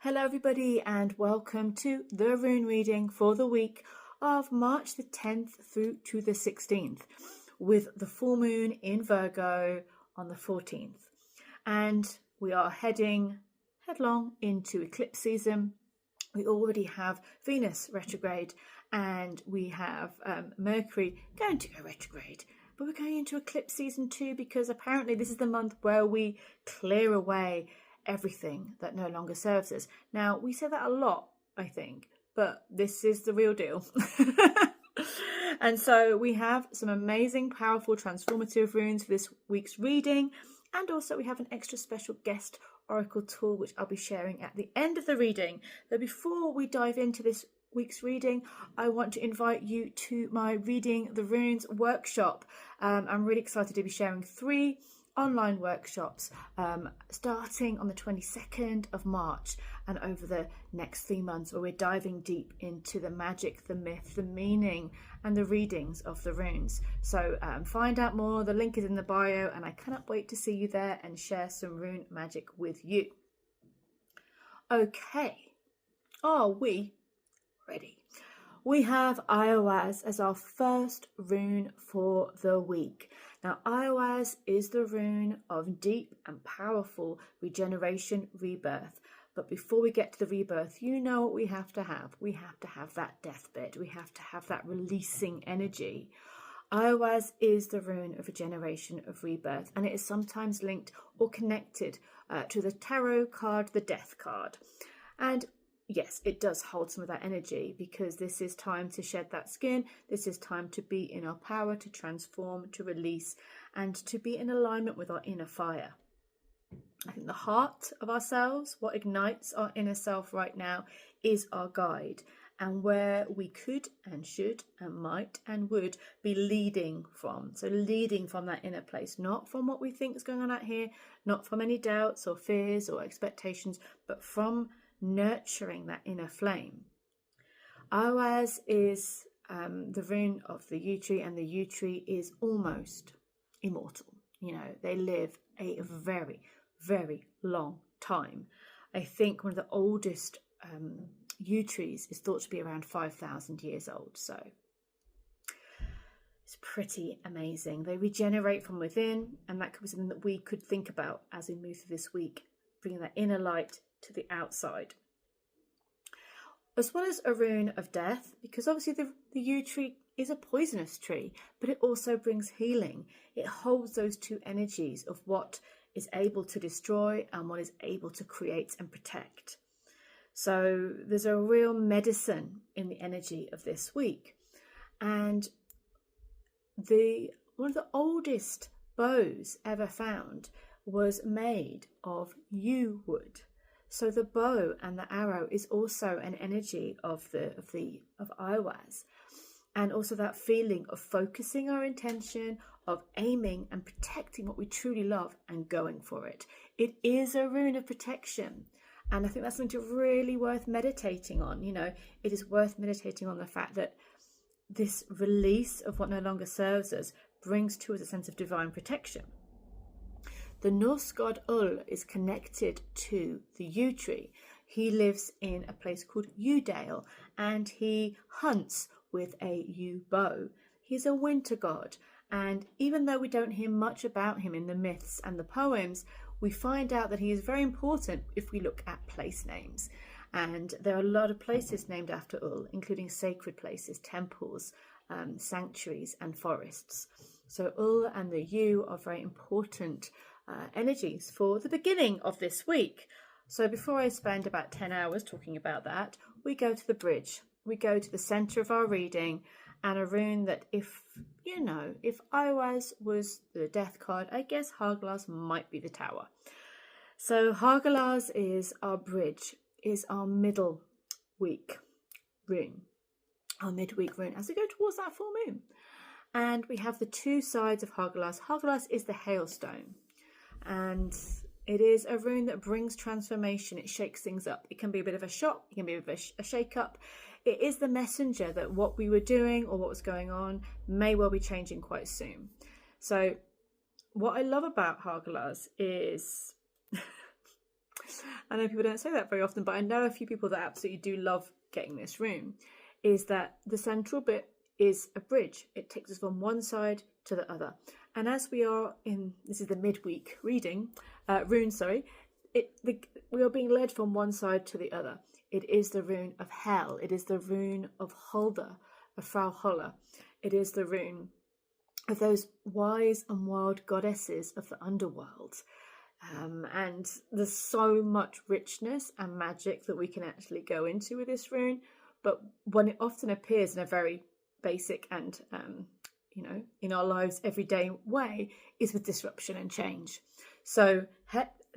Hello everybody and welcome to the rune reading for the week of March the 10th through to the 16th with the full moon in Virgo on the 14th. And we are heading headlong into eclipse season. We already have Venus retrograde and we have Mercury going to go retrograde. But we're going into eclipse season too because apparently this is the month where we clear away everything that no longer serves us. Now, we say that a lot, I think, but this is the real deal. And so we have some amazing, powerful, transformative runes for this week's reading. And also we have an extra special guest oracle tool, which I'll be sharing at the end of the reading. But before we dive into this week's reading, I want to invite you to my Reading the Runes workshop. I'm really excited to be sharing 3 online workshops starting on the 22nd of March and over the next 3 months, where we're diving deep into the magic, the myth, the meaning and the readings of the runes. So find out more. The link is in the bio and I cannot wait to see you there and share some rune magic with you. Okay, are we ready? We have Iowaz as our first rune for the week. Now, Iowaz is the rune of deep and powerful regeneration, rebirth. But before we get to the rebirth, you know what we have to have. We have to have that deathbed. We have to have that releasing energy. Iowaz is the rune of regeneration, of rebirth, and it is sometimes linked or connected to the tarot card, the death card. And yes, it does hold some of that energy because this is time to shed that skin. This is time to be in our power, to transform, to release, and to be in alignment with our inner fire. I think the heart of ourselves, what ignites our inner self right now, is our guide, and where we could and should and might and would be leading from. So leading from that inner place, not from what we think is going on out here, not from any doubts or fears or expectations, but from nurturing that inner flame. Iowaz is the rune of the yew tree, and the yew tree is almost immortal. You know, they live a very, very long time. I think one of the oldest yew trees is thought to be around 5,000 years old. So it's pretty amazing. They regenerate from within, and that could be something that we could think about as we move through this week, bringing that inner light to the outside. As well as a rune of death, because obviously the yew tree is a poisonous tree, but it also brings healing. It holds those two energies of what is able to destroy and what is able to create and protect. So there's a real medicine in the energy of this week. And one of the oldest bows ever found was made of yew wood. So the bow and the arrow is also an energy of Iowaz, and also that feeling of focusing our intention, of aiming and protecting what we truly love and going for it. It is a rune of protection, and I think that's something really worth meditating on. You know, it is worth meditating on the fact that this release of what no longer serves us brings to us a sense of divine protection. The Norse god Ull is connected to the yew tree. He lives in a place called Yewdale and he hunts with a yew bow. He's a winter god, and even though we don't hear much about him in the myths and the poems, we find out that he is very important if we look at place names. And there are a lot of places named after Ull, including sacred places, temples, sanctuaries and forests. So Ull and the yew are very important energies for the beginning of this week. So before I spend about 10 hours talking about that, we go to the bridge. We go to the center of our reading, and a rune that if Iowaz was the death card, I guess Hagalaz might be the tower. So Hagalaz is our bridge, is our middle week rune, our midweek rune as we go towards that full moon. And we have the two sides of Hagalaz. Hagalaz is the hailstone. And it is a rune that brings transformation. It shakes things up. It can be a bit of a shock. It can be a bit of a shake up. It is the messenger that what we were doing or what was going on may well be changing quite soon. So what I love about Hagalaz is I know people don't say that very often, but I know a few people that absolutely do love getting this rune, is that the central bit is a bridge. It takes us from one side to the other. And as we are in, this is the midweek reading, rune, sorry, we are being led from one side to the other. It is the rune of hell. It is the rune of Hulda, of Frau Holle. It is the rune of those wise and wild goddesses of the underworld. And there's so much richness and magic that we can actually go into with this rune. But when it often appears in a very basic and, in our lives everyday way, is with disruption and change. So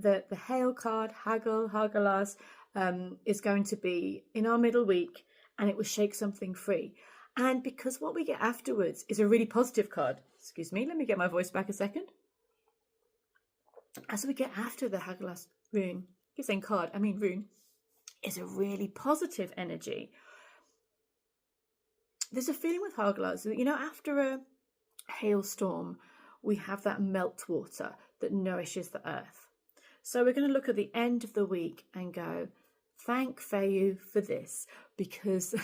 the Hail card, Hagel, Hagelas, is going to be in our middle week, and it will shake something free. And because what we get afterwards is a really positive card. Excuse me, let me get my voice back a second. As we get after the Hagelas rune, you're saying card, I mean rune, is a really positive energy. There's a feeling with Hagelas, after a hailstorm, we have that meltwater that nourishes the earth. So we're going to look at the end of the week and go, thank Feyu for this, because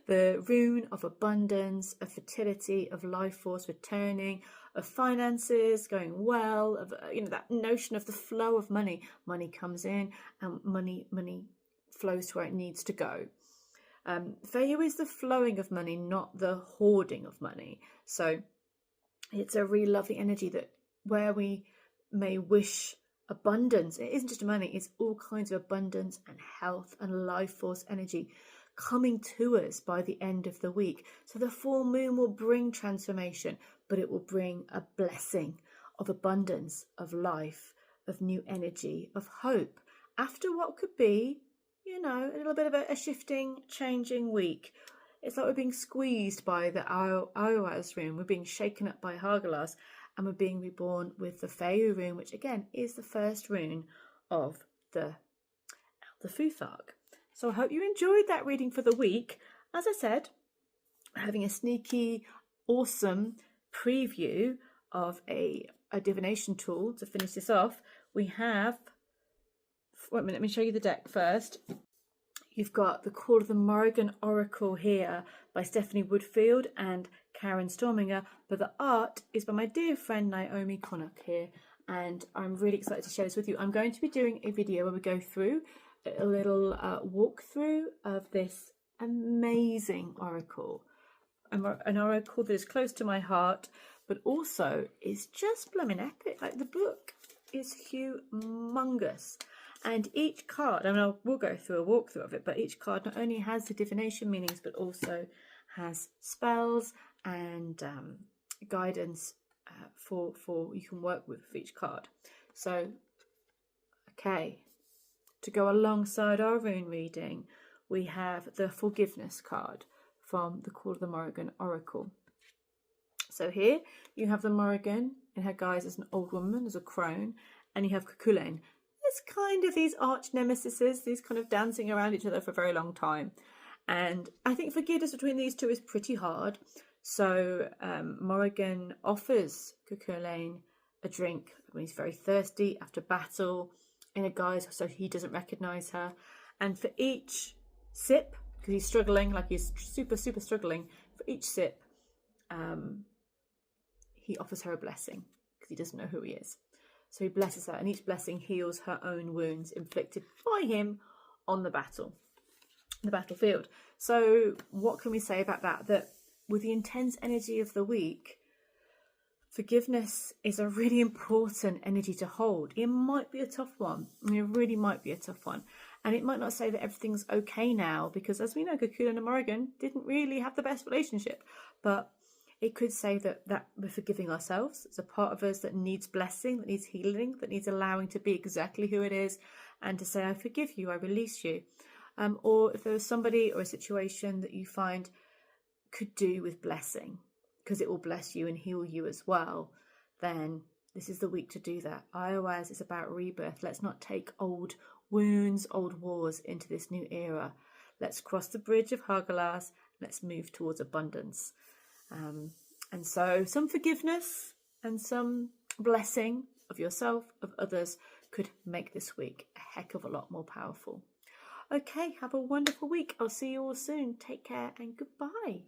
the rune of abundance, of fertility, of life force returning, of finances going well, of that notion of the flow of money. Money comes in and money flows to where it needs to go. Feyu is the flowing of money, not the hoarding of money. So it's a really lovely energy that where we may wish abundance, it isn't just money, it's all kinds of abundance and health and life force energy coming to us by the end of the week. So the full moon will bring transformation, but it will bring a blessing of abundance, of life, of new energy, of hope after what could be, a little bit of a shifting, changing week. It's like we're being squeezed by the Aoaz rune, we're being shaken up by Hagelas, and we're being reborn with the Feyu rune, which again is the first rune of the Futhark. So I hope you enjoyed that reading for the week. As I said, having a sneaky, awesome preview of a divination tool to finish this off. We have, wait a minute, let me show you the deck first. You've got the Call of the Morrigan Oracle here by Stephanie Woodfield and Karen Storminger, but the art is by my dear friend Naomi Connock here, and I'm really excited to share this with you. I'm going to be doing a video where we go through a little walkthrough of this amazing oracle, an oracle that is close to my heart, but also is just blooming epic. Like, the book is humongous. And each card, we'll go through a walkthrough of it, but each card not only has the divination meanings, but also has spells and guidance for you can work with for each card. So, okay, to go alongside our rune reading, we have the Forgiveness card from the Call of the Morrigan Oracle. So here you have the Morrigan in her guise as an old woman, as a crone, and you have Cuchulainn. It's kind of these arch nemesises, these kind of dancing around each other for a very long time. And I think forgiveness between these two is pretty hard. So Morrigan offers Cuchulainn a drink when he's very thirsty after battle in a guise so he doesn't recognise her. And for each sip, because he's struggling, like he's super, super struggling, for each sip, he offers her a blessing because he doesn't know who he is. So he blesses her, and each blessing heals her own wounds inflicted by him on the battlefield. So what can we say about that? That with the intense energy of the week, forgiveness is a really important energy to hold. It might be a tough one. It really might be a tough one. And it might not say that everything's okay now, because as we know, Cuchulainn and Morrigan didn't really have the best relationship. But it could say that we're forgiving ourselves. It's a part of us that needs blessing, that needs healing, that needs allowing to be exactly who it is, and to say, I forgive you, I release you. Or if there was somebody or a situation that you find could do with blessing, because it will bless you and heal you as well, then this is the week to do that. Iowaz is about rebirth. Let's not take old wounds, old wars into this new era. Let's cross the bridge of Hagelas. Let's move towards abundance. And so some forgiveness and some blessing of yourself, of others, could make this week a heck of a lot more powerful. Okay, have a wonderful week. I'll see you all soon. Take care and goodbye.